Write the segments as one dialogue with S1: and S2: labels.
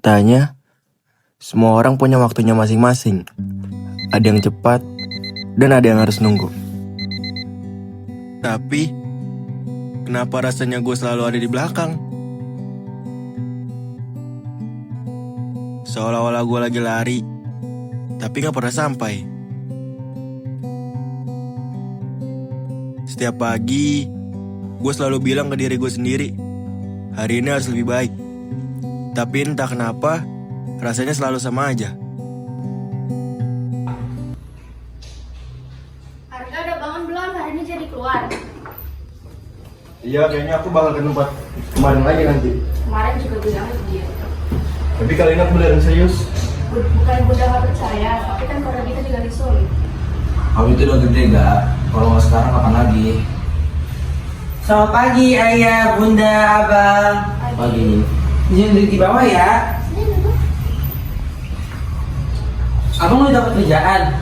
S1: Katanya, semua orang punya waktunya masing-masing. Ada yang cepat, dan ada yang harus nunggu. Tapi, kenapa rasanya gue selalu ada di belakang? Seolah-olah gue lagi lari, tapi gak pernah sampai. Setiap pagi, gue selalu bilang ke diri gue sendiri, hari ini harus lebih baik. Tapi entah kenapa, rasanya selalu sama aja.
S2: Arga udah bangun belum? Hari ini jadi keluar.
S1: Iya, kayaknya aku bakal ke tempat kemarin lagi nanti.
S2: Kemarin juga bilang dia.
S1: Tapi kali ini aku beneran serius.
S2: Bukan bunda gak percaya, tapi kan kalau kita juga disulit.
S3: Kamu itu udah gede gak? Kalau nggak sekarang kapan lagi?
S4: Selamat pagi ayah, bunda, abang.
S3: Pagi.
S4: Jangan duduk di bawah ya. Abang udah dapat kerjaan.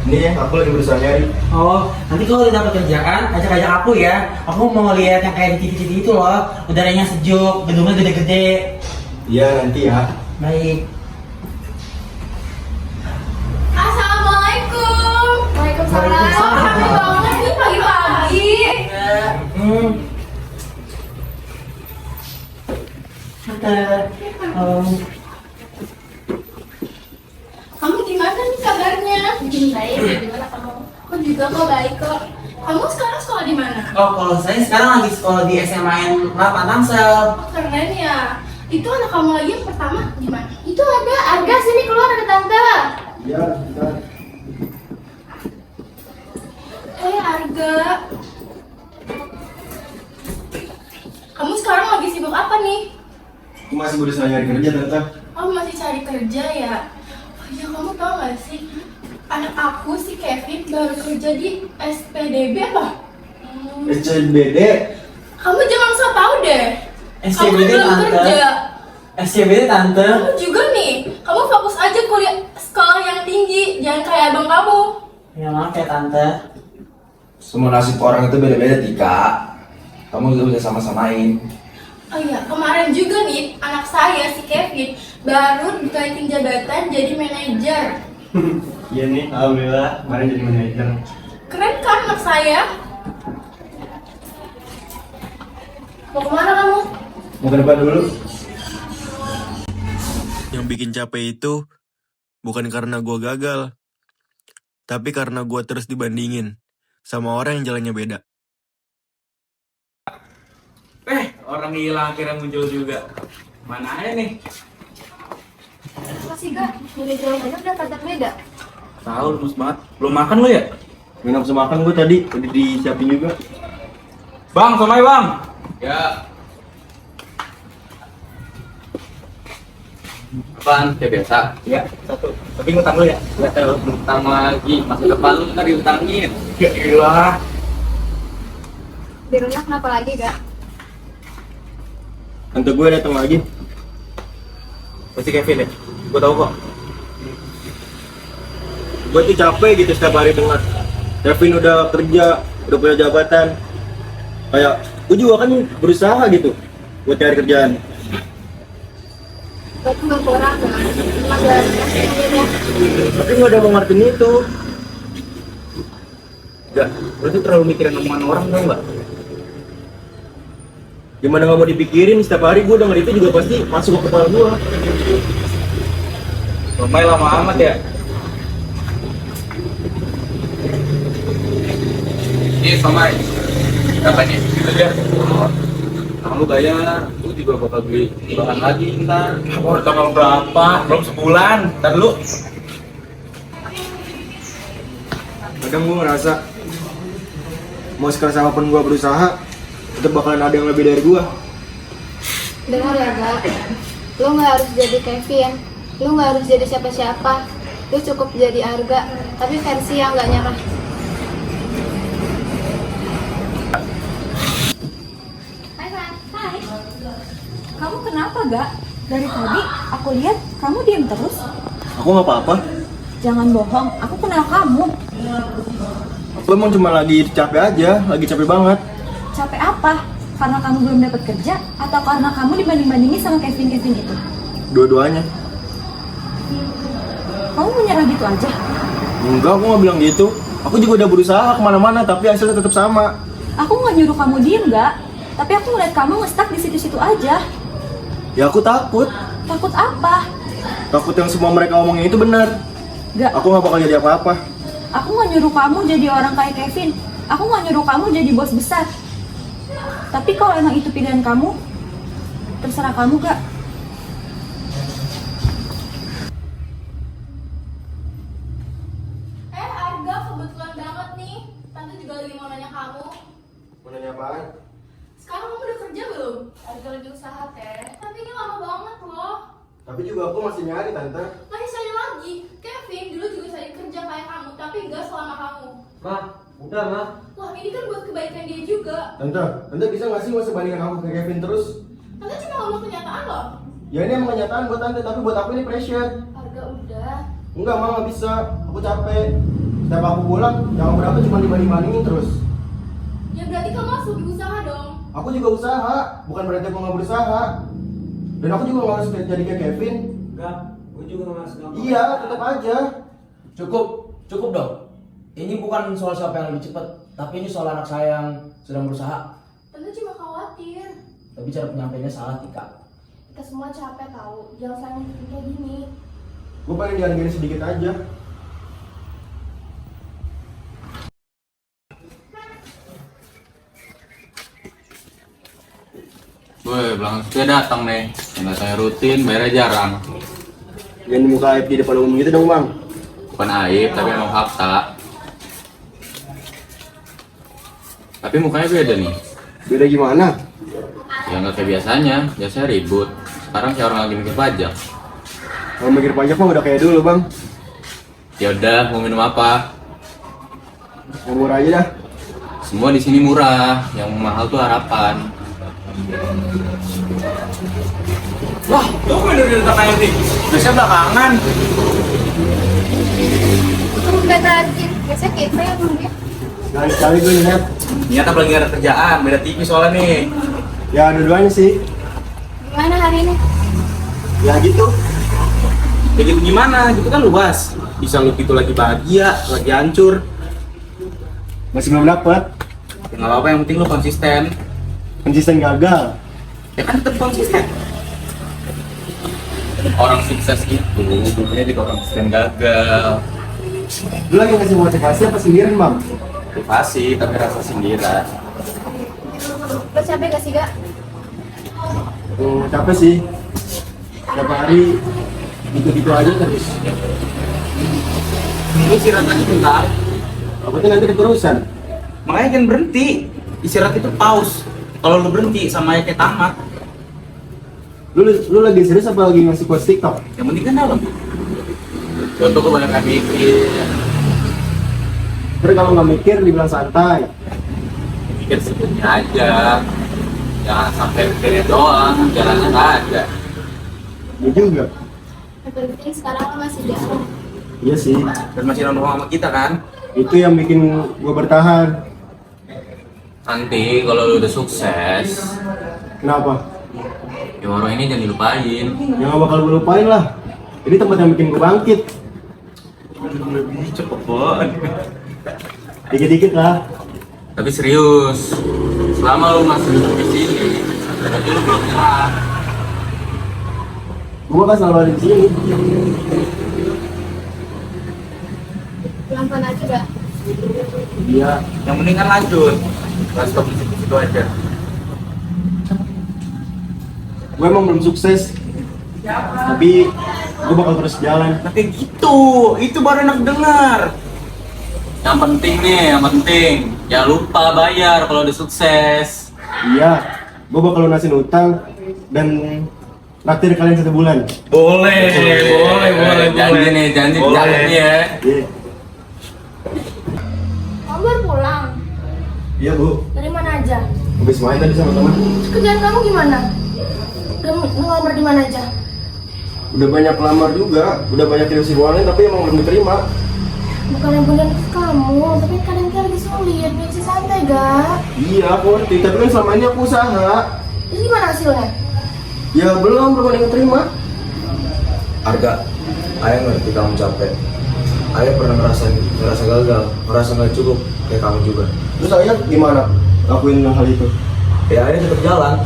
S1: Ini ya, aku lagi berusaha nyari.
S4: Oh, nanti kalau udah dapat kerjaan, ajak-ajak aku ya. Aku mau lihat yang kayak di TV-TV itu loh. Udaranya sejuk, gedungnya gede-gede.
S1: Iya, nanti ya.
S4: Baik.
S2: Assalamualaikum. Waalaikumsalam.
S4: Waalaikumsalam.
S2: Capek banget nih pagi-pagi.
S4: Tante.
S2: Kamu gimana nih kabarnya? Baik, gimana kamu? Aku juga kok baik kok. Kamu sekarang sekolah di mana?
S4: Oh, kalau saya sekarang lagi sekolah di SMA 8 Tangsel.
S2: Oh, keren ya. Itu anak kamu lagi yang pertama di mana? Itu ada Arga, sini keluar, ada tante.
S1: Iya, bentar.
S2: Arga. Kamu sekarang lagi sibuk apa nih?
S1: Aku masih berusaha nyari kerja, Tante.
S2: Oh, masih cari kerja ya? Oh iya, kamu tau gak sih? Anak aku si Kevin baru kerja di SPDB apa?
S1: SCBD.
S2: Kamu jangan so tau deh. Kamu kan
S4: SCBD
S2: belum
S4: tante.
S2: kerja.
S4: SCBD tante.
S2: Kamu juga nih. Kamu fokus aja kuliah sekolah yang tinggi. Jangan kayak abang kamu.
S4: Ya maaf ya tante.
S3: Semua nasib orang itu beda-beda, Tika. Kamu juga bisa sama-samain.
S2: Oh iya, kemarin juga nih anak saya si Kevin baru dikaitin jabatan jadi manajer.
S1: Iya nih, alhamdulillah. Kemarin jadi manajer.
S2: Keren kan anak saya? Mau kemana kamu?
S1: Mau ke depan dulu. Yang bikin capek itu bukan karena gue gagal, tapi karena gue terus dibandingin sama orang yang jalannya beda.
S5: Orang hilang akhirnya muncul juga. Mana aja nih?
S2: Masih gak? Udah jalan-jalan udah kagak beda.
S5: Tahu lemes banget. Belum makan lu ya?
S1: Minum semakan gue tadi, udah disiapin juga.
S5: Bang, somai bang. Ya. Apaan? Kayak biasa. Ya, satu. Tapi ngutang lu ya? Ngutang lagi. Masa depan lu ntar diutangin. Ya gila.
S2: Di rumah kenapa lagi gak?
S1: Tante gue datang lagi.
S5: Pasti Kevin ya? Gue tau kok.
S1: Gue tuh capek gitu setiap hari dengar Kevin udah kerja, udah punya jabatan. Kayak gue juga kan berusaha gitu buat cari kerjaan.
S2: Berarti gak kurang kan? Cuma jalan kasih aja ya.
S1: Tapi gue udah mau ngertiin itu.
S5: Gak, lu tuh terlalu mikirin omongan orang tau gak?
S1: Gimana gak mau dipikirin, setiap hari gue denger itu juga pasti masuk ke kepala gue.
S5: Somai lama amat ya? Ini somai. Berapa nih? Aja. Nah, lu bayar, lu juga bakal beli bahan lagi ntar.
S1: Baru tanggal berapa?
S5: Belum sebulan, ntar lu.
S1: Kadang gue ngerasa mau sekeras apapun gue berusaha, tetep bakalan ada yang lebih dari gue.
S6: Dengar ya Gak, lu gak harus jadi Kevin, lu gak harus jadi siapa-siapa, lu cukup jadi Arga, tapi versi yang gak nyerah.
S7: Hai Van, hai. Kamu kenapa Gak? Dari tadi aku lihat kamu diam terus.
S1: Aku gak apa-apa.
S7: Jangan bohong, aku kenal kamu.
S1: Aku emang cuma lagi capek aja, lagi capek banget.
S7: Capek apa? Karena kamu belum dapat kerja atau karena kamu dibanding-bandingin sama Kevin itu?
S1: dua-duanya.
S7: Kamu menyerah gitu aja?
S1: Enggak, aku nggak bilang gitu. Aku juga udah berusaha kemana-mana, tapi hasilnya tetap sama.
S7: Aku nggak nyuruh kamu diem nggak, tapi aku ngeliat kamu nge-stuck di situ-situ aja.
S1: Ya aku takut.
S7: Takut apa?
S1: Takut yang semua mereka omongin itu benar.
S7: Nggak.
S1: Aku nggak bakal jadi apa-apa.
S7: Aku nggak nyuruh kamu jadi orang kayak Kevin. Aku nggak nyuruh kamu jadi bos besar. Tapi kalau emang itu pilihan kamu, terserah kamu gak.
S2: Arga, kebetulan banget nih. Tante juga lagi mau nanya kamu.
S1: Mau nanya apaan?
S2: Sekarang kamu udah kerja belum? Arga lagi usaha teh. Tapi ini lama banget loh.
S1: Tapi juga aku masih nyari, Tante.
S2: Masih cari lagi. Kevin dulu juga cari kerja kayak kamu, tapi gak selama kamu.
S4: Ma, udah ma.
S2: Wah, ini kan buat kebaikan dia juga.
S1: Tante bisa nggak sih nggak usah bandingin aku ke Kevin terus?
S2: Tante cuma ngomong kenyataan loh.
S1: Ya ini emang kenyataan buat Tante, tapi buat aku ini pressure.
S2: Arga udah.
S1: Enggak, Ma, nggak bisa. Aku capek. Setiap aku pulang, yang berapa cuma dibanding-bandingin terus.
S2: Ya berarti kamu harus lebih usaha dong.
S1: Aku juga usaha, bukan berarti aku nggak berusaha. Dan aku juga nggak harus jadi kayak Kevin.
S4: Enggak, gue juga nggak masuk.
S1: Iya, tetap aja.
S3: Cukup dong. Ini bukan soal siapa yang lebih cepat, tapi ini soal anak saya yang sedang berusaha.
S2: Tante cuma khawatir.
S3: Tapi cara penyampaiannya salah, Tika.
S2: Kita semua capek tahu. Jangan saling kayak gini.
S1: Gue pengen dihargain sedikit aja.
S5: Woi, belakang setia datang nih. Yang datangnya rutin, bayarnya jarang.
S1: Jangan muka aib di depan umum gitu dong, Bang.
S5: Bukan aib, tapi emang fakta. Tapi mukanya beda nih.
S1: Beda gimana?
S5: Ya nggak kayak biasanya ribut. Sekarang kayak orang lagi mikir pajak.
S1: Kalau mikir pajak mah udah kayak dulu, Bang.
S5: Ya udah, mau minum apa?
S1: Yang murah aja dah.
S5: Semua di sini murah, yang mahal tuh harapan.
S4: Wah, tuh bener di depan nih. Biasanya belakangan.
S6: Kamu gak rajin, biasanya kita yang punya.
S1: Sekali-sekali gue lihat.
S4: Niat apa lagi ada kerjaan, beda tipis soalnya nih.
S1: Ya dua-duanya sih.
S6: Gimana hari ini?
S1: Ya gitu.
S4: Ya gitu gimana? Gitu kan luas. Bisa lu gitu lagi bahagia, lagi hancur.
S1: Masih belum dapet.
S4: Ya nggak apa-apa, yang penting lu konsisten.
S1: Konsisten gagal.
S4: Ya kan tetap konsisten.
S5: Orang sukses itu, bukannya juga orang konsisten gagal.
S1: Lu lagi ngasih motivasi apa sendirian, Bang?
S5: Motivasi, tapi rasa sindiran.
S6: Lo capek gak sih, Gak?
S1: Capek sih. Tiap hari gitu-gitu aja terus.
S4: Lu istirahat aja bentar.
S1: Takutnya nanti keterusan.
S4: Makanya jangan berhenti. Istirahat itu pause. Kalau lu berhenti sama kayak tamat.
S1: Lu lagi serius apa lagi ngasih quotes TikTok?
S4: Yang penting kan dalam.
S5: Contoh kebanyakan mikir,
S1: Terus kalau nggak mikir dibilang santai.
S5: mikir sebutnya aja. Jangan sampai mikirnya doang, jalannya nggak ada.
S1: Iya juga.
S6: Yang penting sekarang lo masih jalan.
S1: Iya sih.
S4: Dan masih nongkrong sama kita kan.
S1: Itu yang bikin gua bertahan.
S5: Nanti kalau lu udah sukses,
S1: Kenapa?
S5: ya orang ini jangan dilupain.
S1: Ya nggak bakal gua lupain lah. Ini tempat yang bikin gua bangkit.
S4: Cepet banget.
S1: Dikit-dikit lah.
S5: Tapi serius, selama lu masih duduk di sini, berarti lu belum nyerah.
S1: Gua kan selalu ada di sini.
S6: Pelan-pelan aja, Gak?
S1: Iya.
S4: Yang penting kan lanjut. Nggak stop di situ aja.
S1: Gua emang belum sukses. Tapi gua bakal terus jalan.
S4: Nah kayak gitu. Itu baru enak dengar.
S5: Yang penting nih, yang penting, jangan lupa bayar kalau udah sukses.
S1: Iya. Gua bakal lunasin utang dan naktir kalian 1 bulan.
S4: Boleh.
S5: Janji nih, janji
S4: Boleh.
S5: janji ya.
S1: Iya.
S2: Kamu baru pulang.
S1: Iya, Bu.
S2: Dari mana aja?
S1: Habis main tadi sama teman.
S2: Kerjaan kamu gimana? Udah ngelamar di mana aja?
S1: Udah banyak lamar juga, udah banyak kirim uangnya tapi emang belum diterima.
S2: Bukan yang bener ke kamu, tapi kadang kita lagi sulit, bisa santai Gak?
S1: Iya, aku ngerti, tapi kan selama ini aku usaha.
S2: Terus gimana hasilnya?
S1: Ya belum ada yang terima.
S3: Arga, ayah ngerti kamu capek. Ayah pernah ngerasa gagal, ngerasa nggak cukup kayak kamu juga.
S1: Terus ayah gimana lakuin hal itu?
S3: Ya ayah tetap jalan.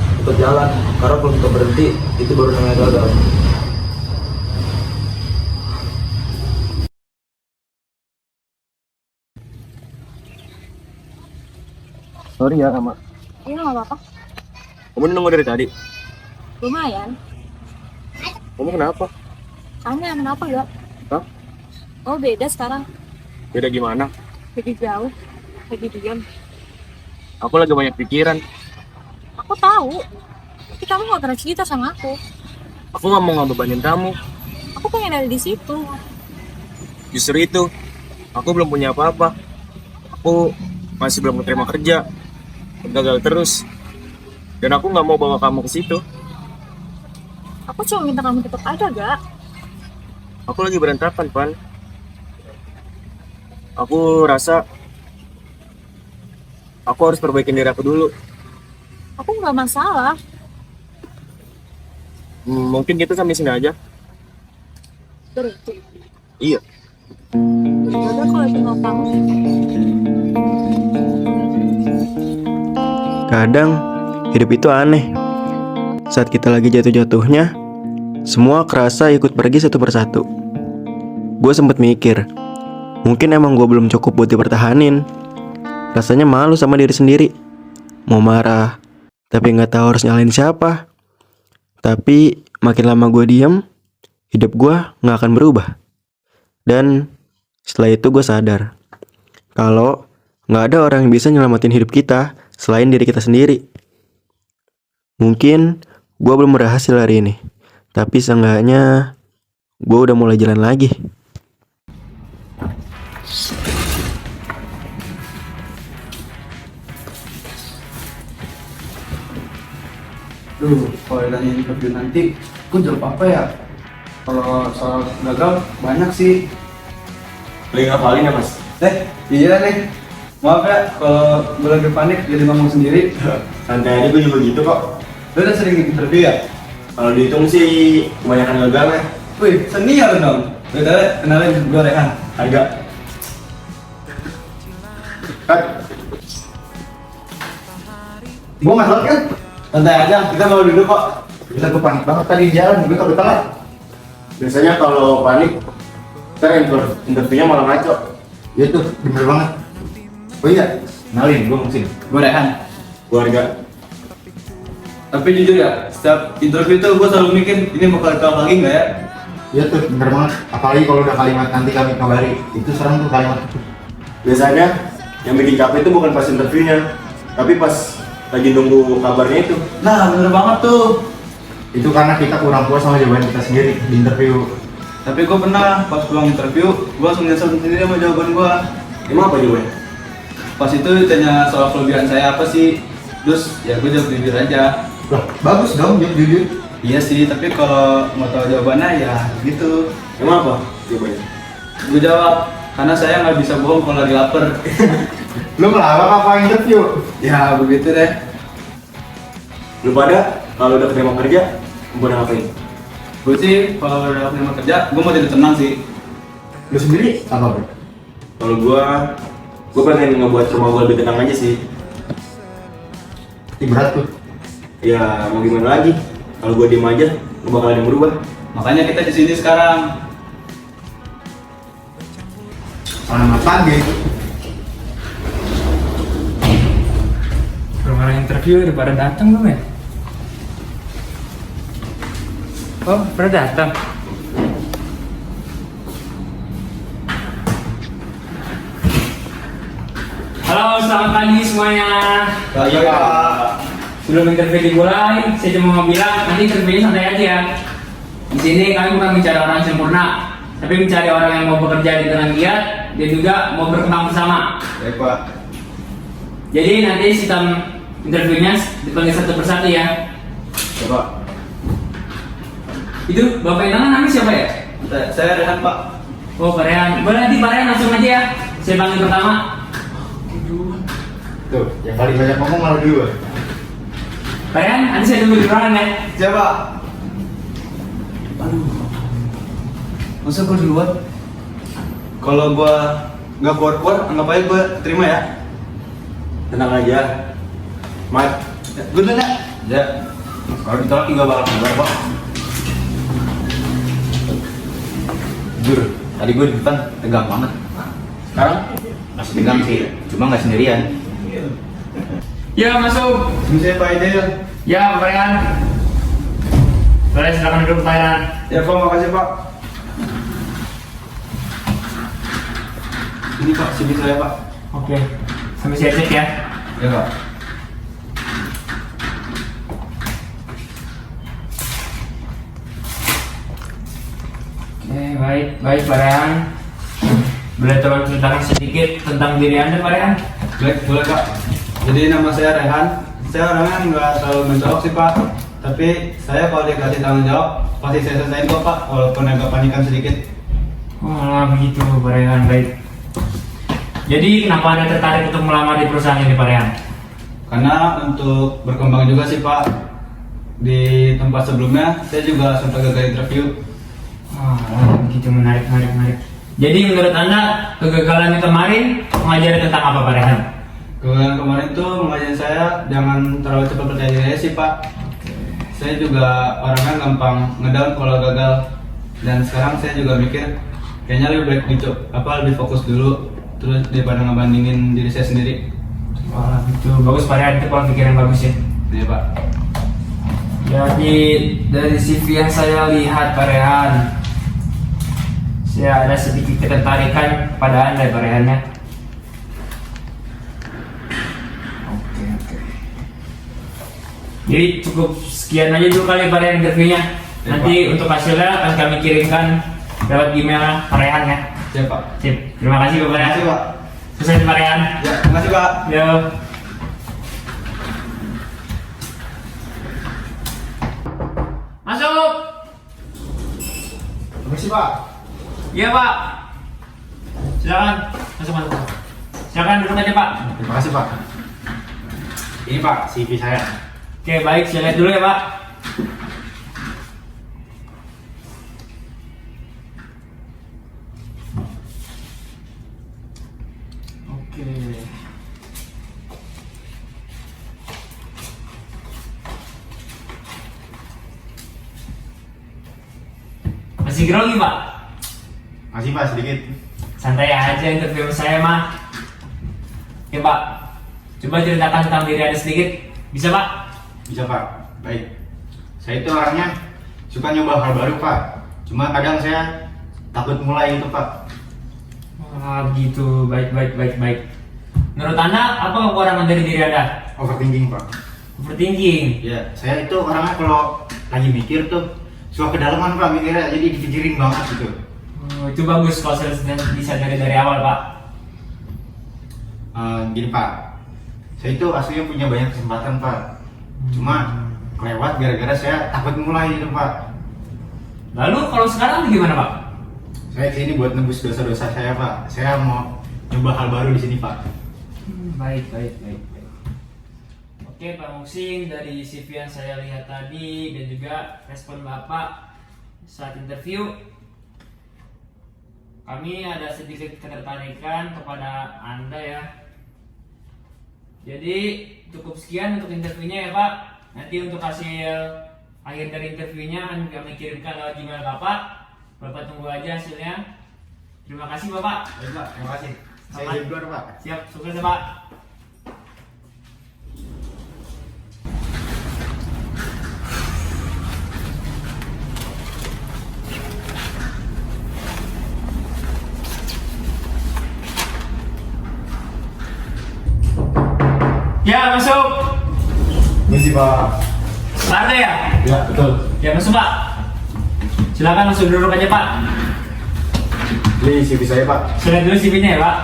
S3: Karena kalau kita berhenti, itu baru namanya gagal.
S1: Sorry ya, Ama.
S7: Iya nggak apa-apa.
S1: Kamu nunggu dari tadi.
S7: Lumayan.
S1: Kamu kenapa?
S7: Aneh, kenapa gak?
S1: Hah?
S7: Oh beda sekarang.
S1: Beda gimana?
S7: Lebih jauh. Lebih diam.
S1: Aku lagi banyak pikiran.
S7: Aku tahu. Tapi kamu gak pernah cerita sama aku.
S1: Aku nggak mau ngebebanin kamu.
S7: Aku pengen ada di situ.
S1: Justru itu, aku belum punya apa-apa. Aku masih belum terima kerja. Gagal terus. Dan aku nggak mau bawa kamu ke situ.
S7: Aku cuma minta kamu tetap ada gak?
S1: Aku lagi berantakan, Pan. Aku rasa aku harus perbaikin diri aku dulu.
S7: Aku nggak masalah.
S1: Mungkin kita sampai sini aja.
S7: Berhenti.
S1: Iya.
S7: Yaudah kalau itu mau kamu.
S1: Kadang hidup itu aneh. Saat kita lagi jatuh-jatuhnya, semua kerasa ikut pergi satu persatu. Gue sempet mikir, mungkin emang gue belum cukup buat dipertahanin. Rasanya malu sama diri sendiri. Mau marah, tapi nggak tahu harus nyalain siapa. Tapi makin lama gue diem, hidup gue nggak akan berubah. Dan setelah itu gue sadar kalau nggak ada orang yang bisa nyelamatin hidup kita selain diri kita sendiri. Mungkin gue belum berhasil hari ini, tapi seenggaknya gue udah mulai jalan lagi.
S5: Duh, kalau ditanya interview nanti, aku jawab apa ya? Kalau soal gagal, banyak sih.
S1: Lagi ngapalin ya, Mas?
S5: Iya nih. Maaf ya, kalau gue lagi panik jadi ngomong sendiri.
S1: Santai aja, gue juga gitu kok.
S5: Lu udah sering interview ya?
S1: Kalau dihitung sih kebanyakan gagal ya.
S5: Wih, senior dong. Udah, kenalin gue Rehan.
S1: Harga. Kan?
S5: Gue nggak telat kan?
S1: Santai aja, kita mau duduk kok.
S5: Kita gue panik banget tadi di jalan, gue takut telat.
S1: Biasanya kalau panik, ntar interviewnya malah ngaco.
S5: Iya tuh, bener banget. Oh iya, kenalin, gue Musin. Gue Rehan.
S1: Gue Harga.
S5: Tapi jujur ya, setiap interview tuh gue selalu mikir, ini bakal ditolak lagi nggak ya?
S8: Iya tuh, bener banget. Apalagi kalau udah kalimat nanti kami kabari, itu serem tuh kalimat itu.
S1: Biasanya yang bikin capek itu bukan pas interviewnya, tapi pas lagi nunggu kabarnya itu.
S5: Nah, bener banget tuh.
S8: Itu karena kita kurang puas sama jawaban kita sendiri di interview.
S5: Tapi gue pernah pas pulang interview, gue langsung nyesel sendiri sama jawaban gue.
S1: Emang apa jawabannya?
S5: Pas itu ditanya soal kelebihan saya apa sih, terus ya gue jawab jujur aja.
S8: Loh, bagus dong, jujur.
S5: Iya sih, tapi kalau mau tahu jawabannya ya gitu.
S1: Emang apa jawabannya?
S5: Gue jawab, karena saya nggak bisa bohong kalau lagi lapar.
S8: Lu ngelawak apa interview?
S5: Ya begitu deh.
S1: Lu pada kalau udah keterima kerja, mau pada ngapain?
S5: Gue sih kalau udah terima kerja, gue mau jadi tenang sih.
S8: Lu sendiri apa, Bro?
S1: Kalau gue pengen ngebuat rumah gue lebih tenang aja sih.
S8: Ini berat tuh.
S1: Ya mau gimana lagi? Kalau gue diem aja, gue bakalan yang berubah.
S5: Makanya kita di sini sekarang.
S8: Selamat pagi.
S9: Belum ada interview, udah pada datang belum ya? Oh, pada datang. Halo, selamat pagi semuanya.
S5: Iya Pak.
S9: Sebelum interview dimulai, saya cuma mau bilang nanti interviewnya santai aja. Di sini kami bukan mencari orang yang sempurna, tapi mencari orang yang mau bekerja dengan giat dan juga mau berkembang bersama.
S5: Baik Pak.
S9: Jadi nanti sistem interviewnya dipanggil satu persatu ya.
S5: Coba.
S9: Itu bapak yang tangan namanya siapa ya?
S5: Saya Rehan Pak.
S9: Oh, Pak Rehan. Boleh nanti Pak Rehan langsung aja ya. Saya panggil pertama.
S8: Tuh, yang paling banyak ngomong malah dulu.
S9: Pak Rehan, nanti saya tunggu di ruangan ya.
S5: Siapa?
S3: Masa gue duluan?
S5: Kalau gue nggak keluar-keluar, anggap aja gue terima ya.
S8: Tenang aja. Mat,
S5: Gue duluan ya.
S8: ya. Kalau ditolak juga bakal keluar kok. Jujur, tadi gue di depan tegang banget. Sekarang masih tegang sih, cuma nggak sendirian.
S9: Ya, masuk.
S5: Bisa Pak Aidil.
S9: Ya, Pak Rehan. Boleh silakan duduk, Pak Rehan.
S5: Ya Pak, makasih Pak. Ini Pak, CV saya Pak.
S9: Oke. Sampai siap-siap ya.
S5: Ya Pak.
S9: Oke, baik Pak Rehan. Boleh tolong ceritakan sedikit tentang diri Anda, Pak Rehan?
S5: Boleh Pak. Jadi nama saya Rehan. Saya orangnya nggak selalu mencolok sih Pak. Tapi saya kalau dikasih tanggung jawab pasti saya selesaiin kok Pak, walaupun agak panikan sedikit.
S9: Oh, begitu Pak Rehan, baik. Jadi kenapa Anda tertarik untuk melamar di perusahaan ini, Pak Rehan?
S5: Karena untuk berkembang juga sih Pak. Di tempat sebelumnya saya juga sempat gagal interview.
S9: Oh, begitu, menarik. Jadi menurut Anda kegagalan kemarin mengajari tentang apa, Pak Rehan?
S5: Kegagalan kemarin tuh mengajarin saya jangan terlalu cepat percaya diri sih Pak. Saya juga orangnya gampang ngedown kalau gagal. Dan sekarang saya juga mikir kayaknya lebih baik lebih fokus dulu terus daripada ngebandingin diri saya sendiri.
S9: Wah, itu bagus Pak Rehan, itu kalau pikiran bagus ya.
S5: Iya Pak.
S9: Jadi dari CV yang saya lihat, Pak Rehan, saya ada sedikit ketertarikan pada Anda, Pak Rehan ya. Oke. Jadi cukup sekian aja dulu kali Pak Rehan interviewnya.
S5: Ya,
S9: Nanti untuk hasilnya akan kami kirimkan lewat email Pak Rehan ya.
S5: Siap Pak.
S9: Sip. Terima kasih Pak
S5: Terima
S9: Rehan.
S5: kasih Pak.
S9: Sukses Pak Rehan.
S5: Ya, terima kasih Pak.
S9: Yo. Masuk.
S8: Permisi Pak.
S9: Iya Pak. Silakan. Masuk. Silakan duduk aja Pak.
S8: Terima kasih Pak. Ini Pak, CV saya.
S9: Oke, baik, saya lihat dulu ya Pak. Oke. Masih grogi Pak?
S8: Masih Pak, sedikit.
S9: Santai aja interview saya mah. Oke Pak, coba ceritakan tentang diri Anda sedikit. Bisa Pak?
S8: Bisa Pak. Baik. Saya itu orangnya suka nyoba hal baru Pak. Cuma kadang saya takut mulai itu Pak.
S9: Wah, begitu. Baik. Menurut Anda, apa kekurangan dari diri Anda?
S8: Overthinking Pak.
S9: Overthinking.
S8: Ya, saya itu orangnya kalau lagi mikir tuh suka kedalaman Pak mikirnya, jadi dipikirin banget gitu.
S9: Oh, itu bagus kalau saya disadari dari awal Pak.
S8: Gini Pak, saya itu aslinya punya banyak kesempatan Pak. Cuma kelewat gara-gara saya takut mulai gitu Pak.
S9: Lalu kalau sekarang gimana Pak?
S8: Saya kesini buat nebus dosa-dosa saya Pak. Saya mau coba hal baru di sini Pak.
S9: Baik. Oke Pak Muksing, dari CV yang saya lihat tadi dan juga respon Bapak saat interview, kami ada sedikit ketertarikan kepada Anda ya. Jadi cukup sekian untuk interviewnya ya Pak. Nanti untuk hasil akhir dari interviewnya akan kami kirimkan lewat email Bapak. Bapak tunggu aja hasilnya. Terima kasih Bapak.
S8: Baik Pak, terima kasih. Saya
S9: Selamat.
S8: jadi keluar Pak.
S9: Siap, sukses ya Pak. Ya, masuk.
S8: Misi Pak.
S9: Ada ya?
S8: Ya, betul.
S9: Ya, masuk Pak. Silakan langsung duduk aja Pak.
S8: Ini CV saya Pak.
S9: Saya lihat dulu CV-nya ya Pak.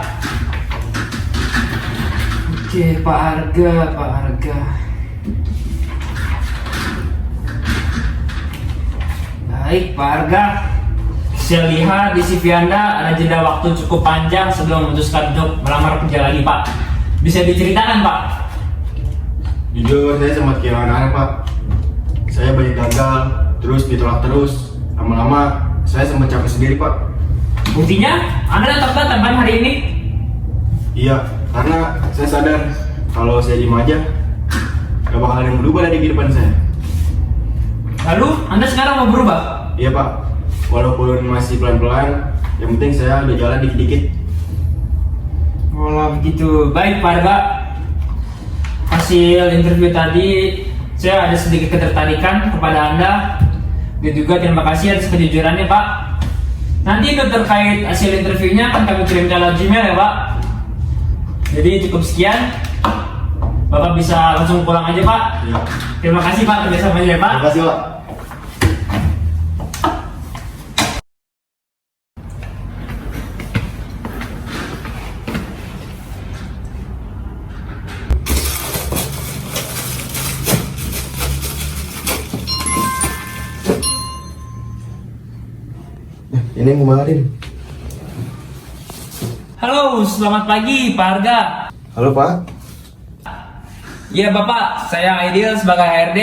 S9: Oke, Pak Arga. Baik, Pak Arga. Saya lihat di CV Anda ada jeda waktu cukup panjang sebelum memutuskan untuk melamar kerja lagi Pak. Bisa diceritakan Pak?
S8: Jujur saya sempat kehilangan arah Pak. Saya banyak gagal, terus ditolak terus. Lama-lama saya sempat capek sendiri Pak.
S9: Buktinya, Anda tetap datang hari ini.
S8: Iya, karena saya sadar kalau saya diem aja gak bakal ada yang berubah dari kehidupan saya.
S9: Lalu, Anda sekarang mau berubah?
S8: Iya Pak, walaupun masih pelan-pelan, yang penting saya udah jalan dikit-dikit.
S9: Oh begitu, baik Pak Arga. Hasil interview tadi, saya ada sedikit ketertarikan kepada Anda. Dan juga terima kasih atas kejujurannya Pak. Nanti itu terkait hasil interviewnya akan kami kirimkan lewat Gmail ya Pak. Jadi cukup sekian. Bapak bisa langsung pulang aja Pak.
S8: Iya.
S9: Terima kasih Pak kerjasamanya ya Pak.
S8: Terima kasih Pak. Ini yang kemarin.
S9: Halo, selamat pagi Pak Arga.
S8: Halo Pak.
S9: Ya Bapak, saya Aidil sebagai HRD.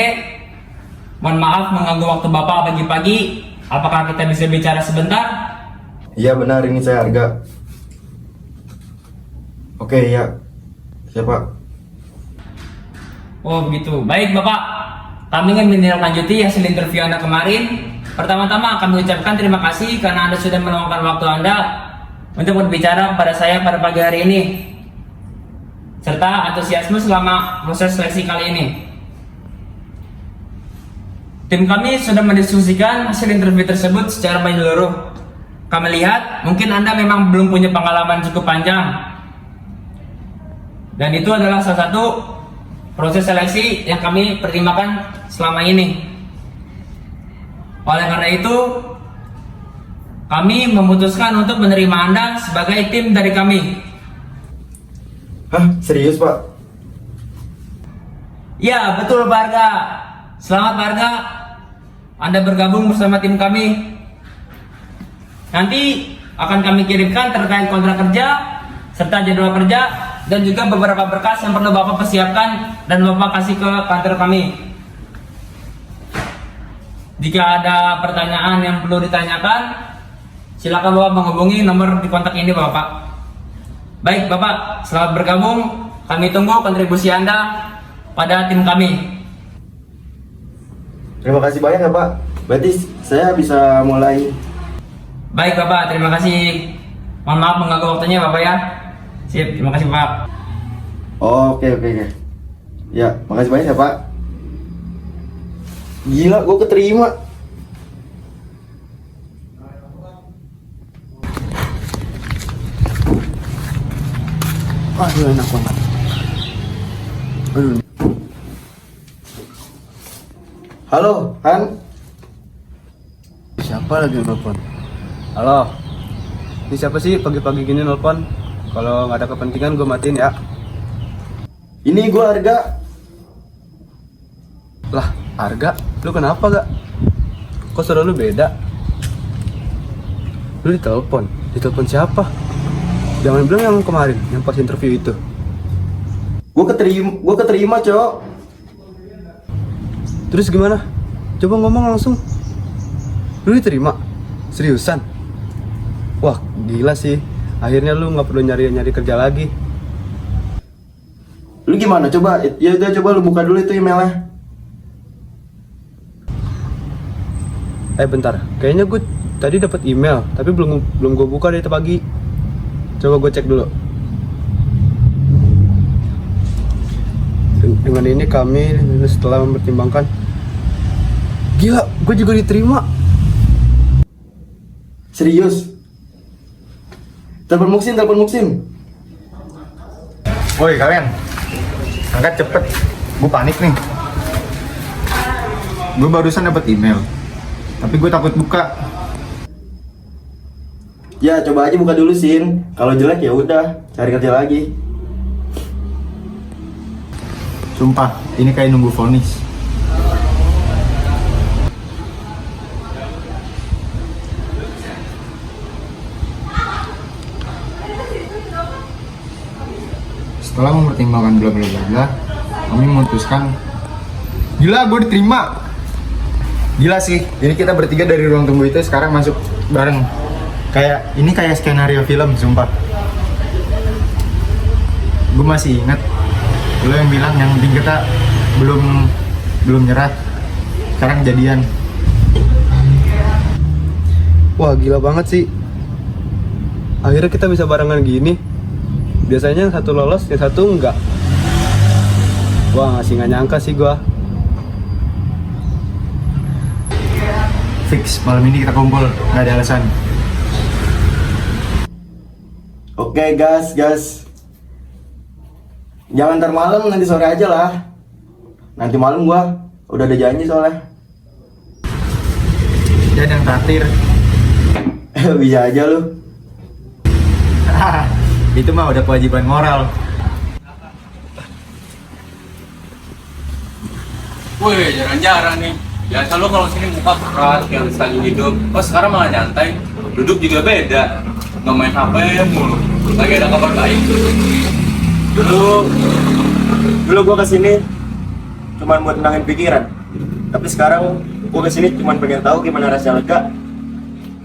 S9: Mohon maaf mengganggu waktu Bapak pagi-pagi. Apakah kita bisa bicara sebentar?
S8: Iya benar, ini saya Arga. Oke ya. Siapa?
S9: Oh begitu, baik Bapak. Kami ingin menindaklanjuti hasil interview Anda kemarin. Pertama-tama kami ucapkan terima kasih karena Anda sudah meluangkan waktu Anda untuk berbicara kepada saya pada pagi hari ini, serta antusiasme selama proses seleksi kali ini. Tim kami sudah mendiskusikan hasil interview tersebut secara menyeluruh. Kami lihat mungkin Anda memang belum punya pengalaman cukup panjang, dan itu adalah salah satu proses seleksi yang kami pertimbangkan selama ini. Oleh karena itu, kami memutuskan untuk menerima Anda sebagai tim dari kami.
S8: Hah? Serius Pak?
S9: Ya, betul Pak Arga. Selamat Pak Arga. Anda bergabung bersama tim kami. Nanti akan kami kirimkan terkait kontrak kerja, serta jadwal kerja, dan juga beberapa berkas yang perlu Bapak persiapkan dan Bapak kasih ke kantor kami. Jika ada pertanyaan yang perlu ditanyakan, silakan Bapak menghubungi nomor di kontak ini Bapak. Baik Bapak, selamat bergabung. Kami tunggu kontribusi Anda pada tim kami.
S8: Terima kasih banyak ya Pak. Berarti saya bisa mulai.
S9: Baik Bapak, terima kasih. Mohon maaf mengganggu waktunya Bapak ya. Sip, terima kasih Pak.
S8: Oke. Ya, makasih banyak ya Pak. Gila, gue keterima. Aduh, enak banget. Aduh. Halo, Han.
S5: Siapa lagi yang nelfon? Halo. Ini siapa sih pagi-pagi gini nelfon? Kalau nggak ada kepentingan gue matiin ya.
S8: Ini gue Arga.
S5: Lah, Arga, lu kenapa gak? Kok suara lu beda? Lu ditelepon siapa? Jangan bilang yang kemarin, yang pas interview itu.
S8: Gue keterima, Cok.
S5: Terus gimana? Coba ngomong langsung. Lu diterima? Seriusan? Wah, gila sih. Akhirnya lu nggak perlu nyari kerja lagi.
S8: Lu gimana? Coba, ya udah coba lu buka dulu itu emailnya.
S5: Bentar, kayaknya gue tadi dapat email, tapi belum gue buka dari pagi. Coba gue cek dulu. Dengan ini kami setelah mempertimbangkan. Gila, gue juga diterima.
S8: Serius? Telepon Muksin.
S10: Woi kalian, angkat cepet. Gue panik nih. Gue barusan dapat email, tapi gue takut buka.
S8: Ya coba aja buka dulu Sin. Kalau jelek ya udah cari kerja lagi.
S10: Sumpah, ini kayak nunggu vonis. Setelah mempertimbangkan bla bla bla bla, kami memutuskan. Gila, gue diterima. Gila sih. Jadi kita bertiga dari ruang tunggu itu sekarang masuk bareng. Kayak skenario film, sumpah. Gue masih ingat lo yang bilang yang penting kita belum nyerah. Sekarang jadian.
S11: Wah, gila banget sih. Akhirnya kita bisa barengan gini. Biasanya yang satu lolos, yang satu enggak. Gua masih nggak nyangka sih gua.
S10: Fix, malam ini kita kumpul, nggak ada alasan.
S1: Oke, gas. Jangan ntar malam, nanti sore aja lah. Nanti malam gua udah ada janji soalnya.
S10: Dan yang terakhir.
S1: Bisa aja lu.
S10: Itu mah udah kewajiban moral.
S9: Wih, jarang-jarang nih. Biasa lo kalau sini muka keras, yang lagi hidup. Oh, sekarang malah nyantai. Duduk juga beda. Nggak main HP mulu. Lagi ada kabar baik.
S1: Dulu gua kesini cuman buat tenangin pikiran. Tapi sekarang gua kesini cuman pengen tahu gimana rasanya lega.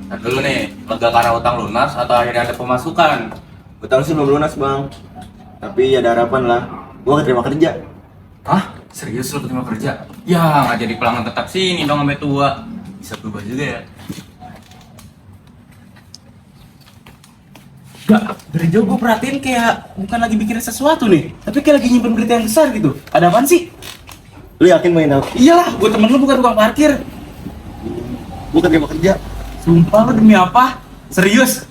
S9: Nah dulu nih, lega karena utang lunas atau akhirnya ada pemasukan?
S1: Utang sih belum lunas bang. Tapi ada harapan lah. Gua keterima kerja.
S9: Hah? Serius lo keterima kerja? Ya nggak jadi pelanggan tetap sini dong sampai tua. Bisa berubah juga ya.
S3: Gak, dari jauh gue perhatiin kayak bukan lagi bikin sesuatu nih, tapi kayak lagi nyimpen berita yang besar gitu. Ada apaan sih?
S1: Lu yakin main tahu?
S3: Iyalah, gue temen lu bukan tukang parkir.
S1: Gua keterima kerja.
S3: Sumpah lu demi apa? Serius?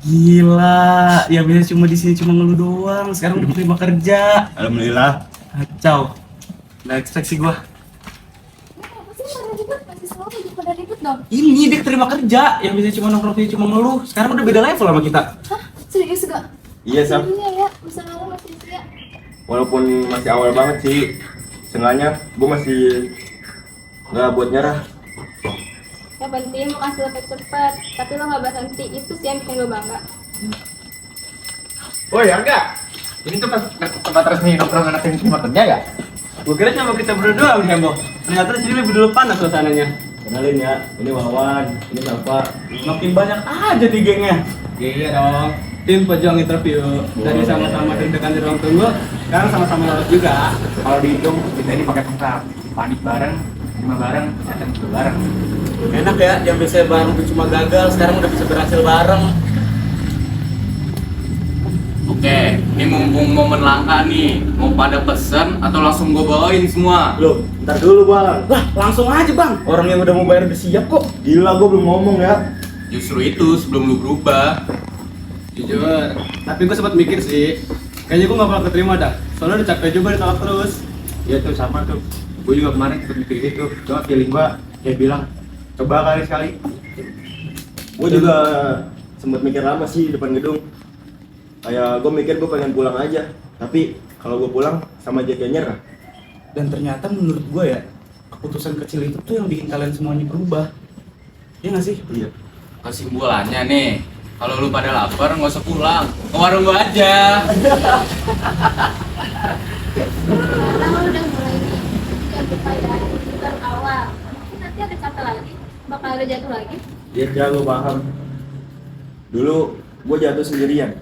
S3: Gila, ya biasa cuma di sini cuma ngeluh doang. Sekarang udah terima kerja.
S1: Alhamdulillah.
S3: Kacau. Nah, ekspektasi gue.
S6: Kenapa sih pada ribut? Masih selalu aja pada ribut dong.
S3: Ini dia terima kerja, yang biasanya cuma nongkrong sini cuma ngeluh. Sekarang udah beda level sama kita.
S6: Hah? Serius gak?
S1: Iya Sam.
S6: Iya ya, usaha lo masih sia.
S1: Walaupun masih awal banget sih, seenggaknya gue masih nggak buat nyerah.
S6: Yang penting lo kasih cepet-cepet, tapi lo gak berhenti. Itu sih yang bikin gue bangga.
S9: Woi, Arga. Ini tempat resmi nongkrong anak yang terima kerja ya?
S11: Gua kira cuma kita berdua udah heboh. Ternyata di sini lebih dulu panas suasananya.
S1: Kenalin ya, ini Wawan, ini Safa.
S3: Makin banyak aja di gengnya.
S11: Iya dong. Tim pejuang interview. Dari sama-sama deg-degan di ruang tunggu, sekarang sama-sama lolos juga.
S9: Kalau dihitung kita ini pakai tengkap. Panik bareng, terima bareng, datang juga bareng.
S3: Enak ya, yang biasanya bareng tuh cuma gagal, sekarang udah bisa berhasil bareng.
S9: Oke, ini mumpung momen langka nih. Mau pada pesen atau langsung gue bawain semua?
S1: Loh, ntar dulu bang.
S3: Lah, langsung aja bang. Orang yang udah mau bayar udah siap kok.
S1: Gila, gue belum ngomong ya.
S9: Justru itu sebelum lu berubah.
S11: Jujur, tapi gue sempat mikir sih. Kayaknya gue gak bakal keterima dah. Soalnya udah capek juga ditolak terus.
S10: Iya tuh sama tuh. Gue juga kemarin sempet mikir gitu. Cuma feeling gue kayak bilang, coba kali-sekali.
S1: Gue juga sempet mikir lama sih di depan gedung. Kayak gue mikir gue pengen pulang aja. Tapi kalau gue pulang sama aja kayak nyerah.
S3: Dan ternyata menurut gue ya, keputusan kecil itu tuh yang bikin kalian semuanya berubah. Iya gak sih?
S1: Iya.
S9: Kesimpulannya nih, kalau lu pada lapar nggak usah pulang, ke warung gua aja.
S6: Karena lo udah mulai nih, jangan lupa ya, ini baru awal. Mungkin nanti ada capek lagi, bakal ada jatuh lagi.
S1: Iya, gue paham. Dulu gue jatuh sendirian.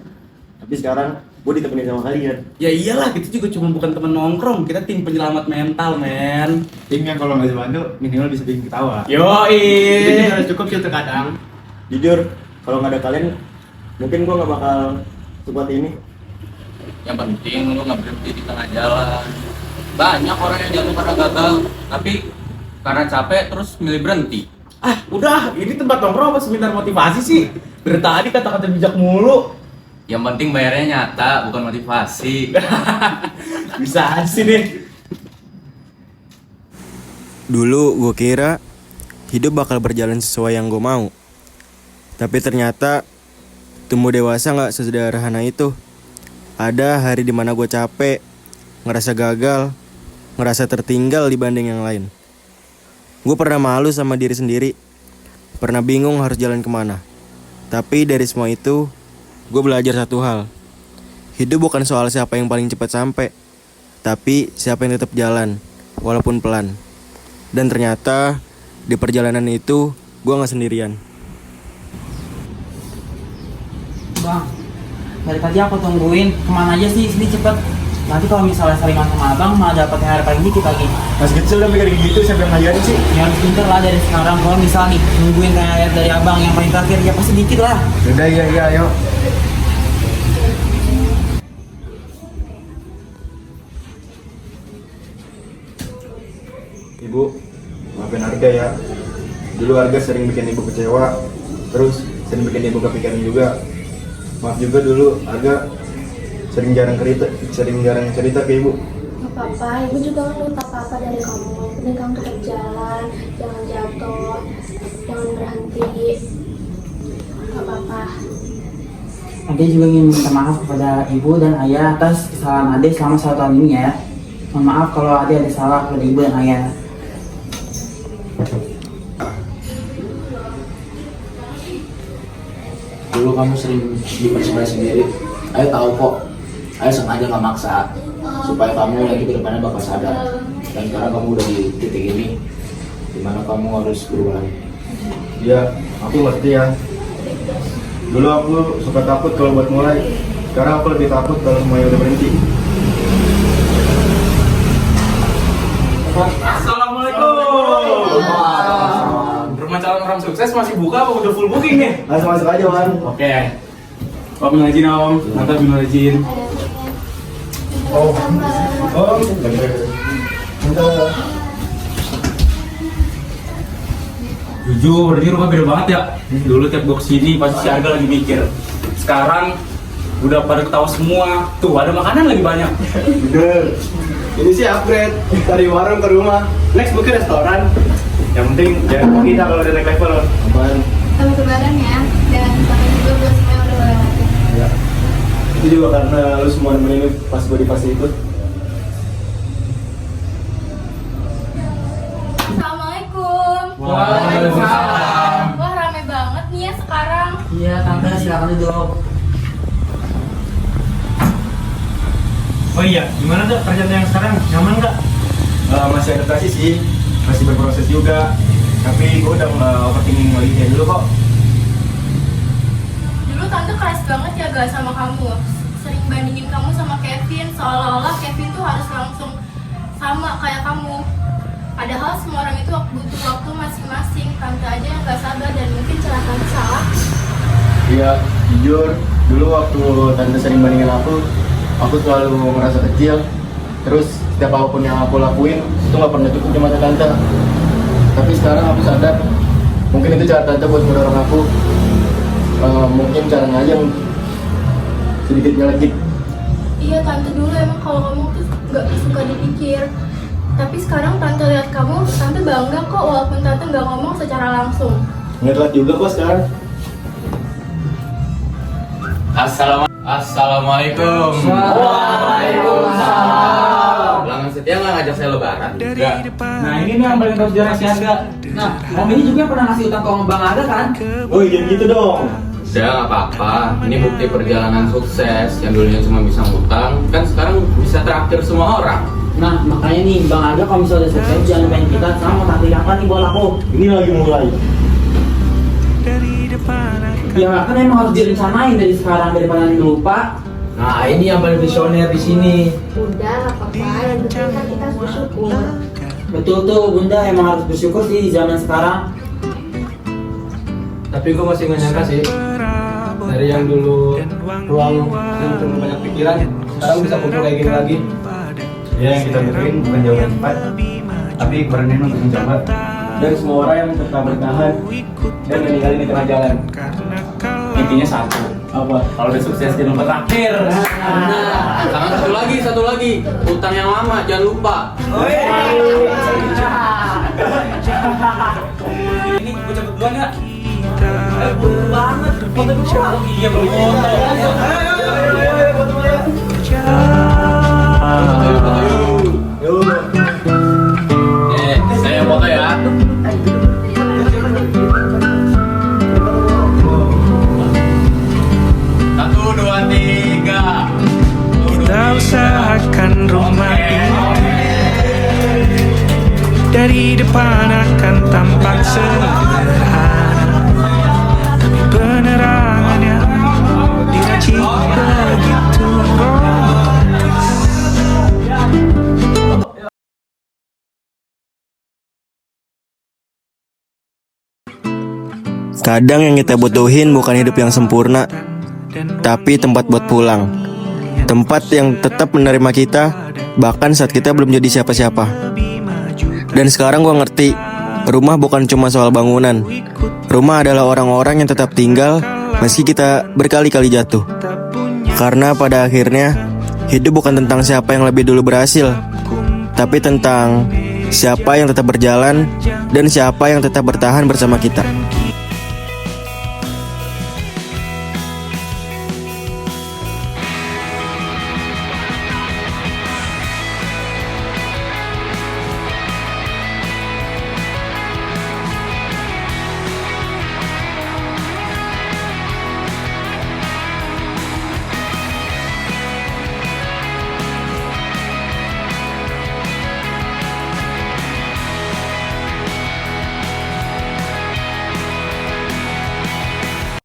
S1: Tapi sekarang gue ditemenin sama kalian.
S3: Ya iyalah, kita juga cuma bukan temen nongkrong, kita tim penyelamat mental, men.
S10: Tim yang kalau nggak dibantu minimal bisa bikin ketawa.
S11: Itu
S3: Yoi.
S11: juga udah cukup sih terkadang.
S1: Jujur, kalau nggak ada kalian, mungkin gue nggak bakal seperti ini.
S9: Yang penting lu nggak berhenti di tengah jalan. Banyak orang yang jatuh karena gagal, tapi karena capek terus milih berhenti.
S3: Ah, udah, ini tempat nongkrong apa seminar motivasi sih? Dari tadi kata-kata bijak mulu.
S9: Yang penting bayarnya nyata, bukan motivasi.
S3: Bisa aja sih nih.
S1: Dulu gue kira hidup bakal berjalan sesuai yang gue mau. Tapi ternyata tumbuh dewasa gak sesederhana itu. Ada hari dimana gue capek, ngerasa gagal, ngerasa tertinggal dibanding yang lain. Gue pernah malu sama diri sendiri, pernah bingung harus jalan kemana. Tapi dari semua itu, gue belajar satu hal. Hidup bukan soal siapa yang paling cepat sampai, tapi siapa yang tetap jalan, walaupun pelan. Dan ternyata di perjalanan itu gue gak sendirian.
S4: Dari tadi aku tungguin, kemana aja sih? Sini cepet. Nanti kalau misalnya saringan sama abang malah dapat THR paling dikit lagi.
S10: Masih kecil udah mikir gitu, siapa yang ngajarin sih?
S4: Ya harus pinter lah dari sekarang. Kalau misal nih nungguin THR dari abang yang paling terakhir ya pasti dikit lah.
S10: Udah iya ayo. Ibu, maafin Arga ya. Dulu Arga sering bikin ibu kecewa, terus sering bikin ibu kepikiran juga. Maaf juga dulu Arga sering jarang cerita ke ibu.
S6: Gak apa-apa, ibu juga gak minta apa-apa dari kamu. Yang penting kamu tetap jalan, jangan jatuh, jangan berhenti. Gak apa-apa.
S4: Ade juga ingin minta maaf kepada ibu dan ayah atas kesalahan Ade selama 1 tahun ini ya. Mohon maaf kalau Ade ada salah kepada ibu dan ayah.
S12: Dulu kamu sering dipercaya sendiri. Ayah tahu kok. Ayah sengaja nggak maksa supaya kamu nanti ke depannya bakal sadar. Dan sekarang kamu udah di titik ini, dimana kamu harus berubah.
S10: Iya, aku ngerti ya. Dulu aku suka takut kalau buat mulai. Sekarang aku lebih takut kalau semuanya udah berhenti.
S3: Assalamualaikum. Rumah calon orang sukses masih buka apa udah full booking nih?
S10: Langsung masuk aja, Wan.
S3: Oke. Om minal om, mantap minal izin. Jujur, ini rumah beda banget ya. Dulu tiap gua kesini pasti si Arga lagi mikir. Sekarang udah pada ketawa semua. Tuh ada makanan lagi banyak.
S11: Bener. Ini sih upgrade dari warung ke rumah. Next mungkin restoran. Yang penting jangan kita kalau udah naik level. Apaan?
S6: Selamat lebaran ya, dan sampai juga buat semua yang udah lewatin.
S11: Ya. Itu juga karena lu semua nemenin pas gue di fase itu.
S2: Assalamualaikum.
S3: Waalaikumsalam.
S2: Wah, rame banget nih ya sekarang.
S4: Iya, tante silakan duduk.
S10: Oh iya, gimana tuh kerjaan yang sekarang? Nyaman nggak? Masih adaptasi sih, masih berproses juga. Tapi gue udah overthinking lagi kayak dulu kok.
S2: Dulu tante keras banget ya gak sama kamu. Sering bandingin kamu sama Kevin, seolah-olah Kevin tuh harus langsung sama kayak kamu. Padahal semua orang itu butuh waktu masing-masing. Tante aja yang gak sabar dan mungkin cara tante salah.
S10: Iya, jujur, dulu waktu tante sering bandingin aku selalu merasa kecil. Terus setiap apapun yang aku lakuin itu nggak pernah cukup di mata tante. Tapi sekarang aku sadar, mungkin itu cara tante buat mendorong aku. Mungkin caranya aja sedikit nyelekit.
S2: Iya, tante dulu emang kalau kamu tuh gak suka dipikir. Tapi sekarang tante lihat kamu, tante bangga kok walaupun tante gak ngomong secara langsung.
S10: Ngetelat juga kok sekarang.
S12: Assalamualaikum. Waalaikumsalam. Pelanggan setia nggak ngajak saya lebaran? Enggak.
S3: Nah ini nih yang paling harus dirahasi Arga.
S4: Nah, Om ini juga pernah ngasih utang ke Om Bang Arga kan?
S10: Oh iya gitu dong.
S12: Udah nggak apa-apa. Ini bukti perjalanan sukses. Yang dulunya cuma bisa ngutang, kan sekarang bisa traktir semua orang.
S4: Nah, makanya nih Bang Arga kalau misalnya udah sukses jangan lupain kita sama tante apa nih buat aku.
S10: Ini lagi mulai.
S4: Ya kan emang harus direncanain dari sekarang daripada nanti lupa.
S12: Nah ini yang paling visioner di sini.
S6: Udah, gak apa-apa. Yang penting kan kita harus bersyukur.
S4: Betul tuh Bunda, emang harus bersyukur sih di zaman sekarang.
S5: Tapi gue masih nggak nyangka sih, dari yang dulu ruang yang penuh banyak pikiran, sekarang bisa kumpul kayak gini lagi.
S10: Ya yang kita butuhin bukan jawaban cepat, tapi berani untuk mencoba.
S5: Dan semua orang yang tetap bertahan dan meninggalin di tengah jalan.
S3: Intinya satu.
S5: Apa?
S3: Kalau udah sukses jangan lupa traktir.
S12: Sama satu lagi, utang yang lama jangan lupa.
S3: Ini gue cepet duluan ya. Buru banget. Foto dulu. Iya belum foto.
S12: Saya foto ya. Satu, dua, tiga.
S13: Kita usahakan rumah ini dari depan akan tampak sederhana, tapi penerangannya diracik
S1: Kadang yang kita butuhin bukan hidup yang sempurna, tapi tempat buat pulang. Tempat yang tetap menerima kita, bahkan saat kita belum jadi siapa-siapa. Dan sekarang gue ngerti, rumah bukan cuma soal bangunan. Rumah adalah orang-orang yang tetap tinggal meski kita berkali-kali jatuh. Karena pada akhirnya, hidup bukan tentang siapa yang lebih dulu berhasil, tapi tentang siapa yang tetap berjalan dan siapa yang tetap bertahan bersama kita.